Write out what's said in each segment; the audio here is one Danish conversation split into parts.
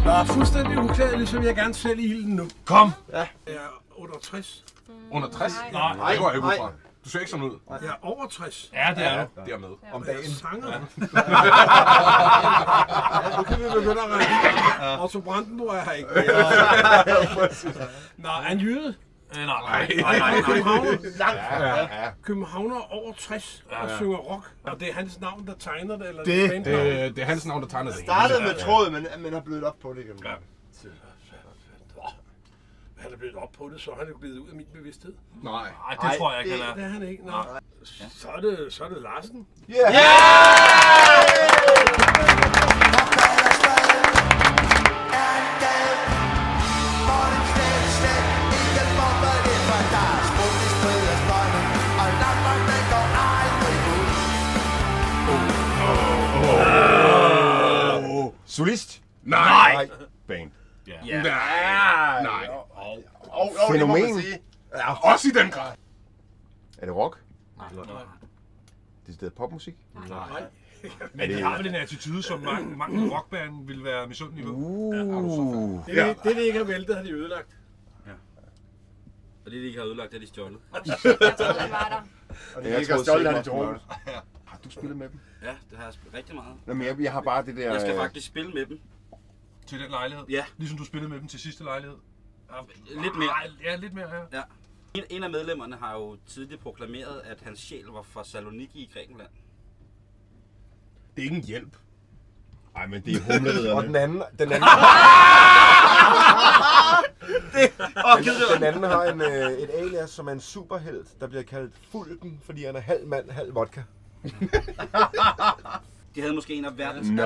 Nå, fuldstændig uklædelig, så vil jeg gerne sælge ilden nu. Kom! Ja. Jeg er 68. Under 60? Nej, det går jeg ikke ud fra. Du ser ikke sådan ud. Jeg er over 60. Ja, det er du. Dermed. Om dagen. Sanger. Nu kan vi begynde at regne. Otto Brandenburg er her ikke. Nå, er han jyde? Nej. Københavner over 60 og synger rock. Og det er hans navn, der tegner det? Eller Det er hans navn, der tegner det. Startede med tråd, men har blødt op på det igen. Han er blevet op på det, så er han jo blevet ud af min bevidsthed. Nej, det tror jeg ikke, han er. Det er han ikke. Nej. Så er det Larsen. Ja! Solist? Nej! Band. Ja. Nej. Fænomen? Ja, også i den grad. Er det rock? Nej. Det er stedet popmusik? Nej. Men de har vel en attitude, som mange rockband vil være misundelige på. Det de ikke har væltet, har de ødelagt. Ja. Og det de ikke har ødelagt, det er de stjålet. Jeg troede, han var der. Og det ikke har stjålet, er de droget. Har du spillet med dem? Ja, det har jeg spillet rigtig meget. Nå, men jeg har bare det der... Jeg skal faktisk spille med dem. Til den lejlighed? Ja. Ligesom du spillede med dem til sidste lejlighed? Lidt mere. Ja, lidt mere, ja. En af medlemmerne har jo tidligt proklameret, at hans sjæl var fra Saloniki i Grækenland. Det er ikke en hjælp. Nej, men det er humleriderne. Og den anden... Den anden har et alias, som er en superhelt, der bliver kaldt Fulken, fordi han er halv mand, halv vodka. De havde måske en af verdens... Nå.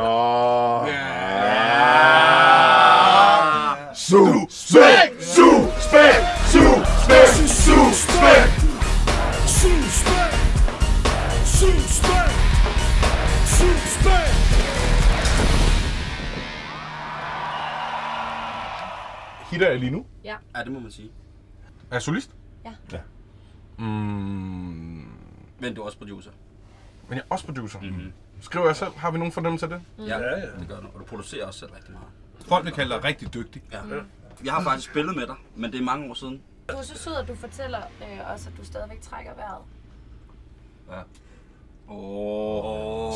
Hitter jeg lige nu? Ja. Ja, det må man sige. Er jeg solist? Ja. Men du er også producer. Men jeg er også producer. Skriver jeg selv? Har vi nogen fornemmelse af det? Ja, det gør du. Og du producerer også selv rigtig meget. Folk vil kalde dig rigtig dygtig. Ja. Jeg har faktisk spillet med dig, men det er mange år siden. Du er så sød, at du fortæller også, at du stadigvæk trækker vejret. Ja.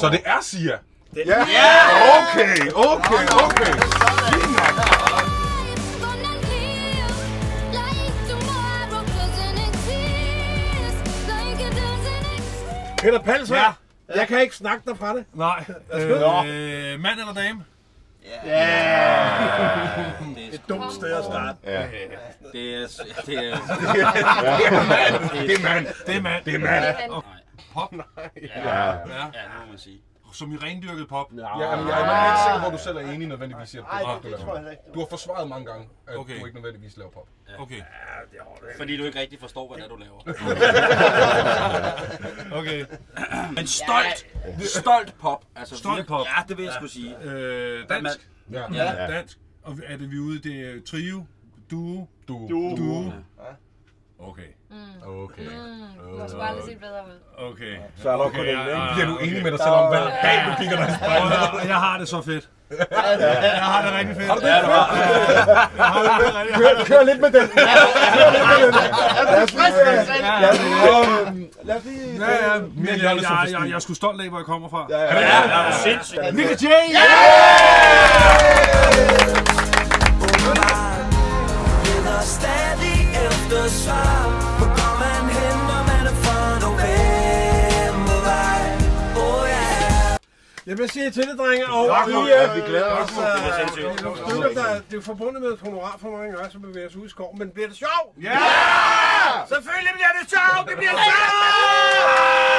Så det er Sia? Ja! Okay. Peter Palser, ja. Jeg kan ikke snakke dig fra det. Nej. Mand eller dame? Ja. Det er et dumt sted at starte. Ja. Det er mand. Pop? Ja. Ja, det må man sige. Som i rendyrket pop? Ja, men jeg er nok ikke sikker på, at du selv er enig nødvendigvis i, at det tror jeg ikke. du har forsvaret mange gange, at du ikke nødvendigvis laver pop. Okay. Fordi du ikke rigtig forstår, hvad det er, du laver. Okay. Men stolt pop. Altså, Stolt pop. Ja, det vil jeg skulle sige. Dansk? Ja. Dansk. Og er det vi ude, det er trio? Duo? Du. Okay. Du skulle aldrig set bedre ud. Okay. Så er der kun en, ikke? Bliver du enig med dig selv om, hvad bag du kigger dig i spejlet? Jeg har det så fedt. Jeg har det rigtig fedt. Har du det fedt? Kør lidt med den. Lad os lige... Jeg er sgu stolt af, hvor jeg kommer fra. Ja, Ja, sindssygt. Nick J! Jeg vil sige til det, drenge, og vi glæder os. det er forbundet med et honorar for mange gange, så bevæger os ud i skoven, men bliver det sjovt? Ja! Selvfølgelig bliver det sjovt! Det bliver sjovt!